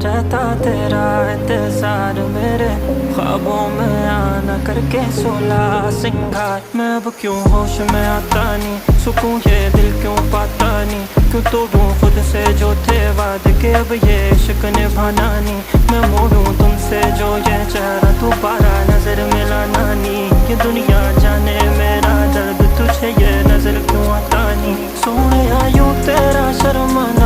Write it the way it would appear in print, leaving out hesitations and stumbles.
रहता तेरा इंतजार, मेरे ख्वाबों में आना करके सोला सिंगार। मैं अब क्यों होश में आता नहीं, सुकून ये दिल क्यों पाता नहीं, क्यों तोड़ूं खुद से जो थे वादे के अब ये इश्क निभाना नहीं। मैं मोड़ूं तुमसे जो ये चेहरा दोबारा नजर मिलाना नहीं, ये दुनिया जाने मेरा दर्द तुझे ये नजर क्यों आता नहीं। सोने यूं तेरा शर्माना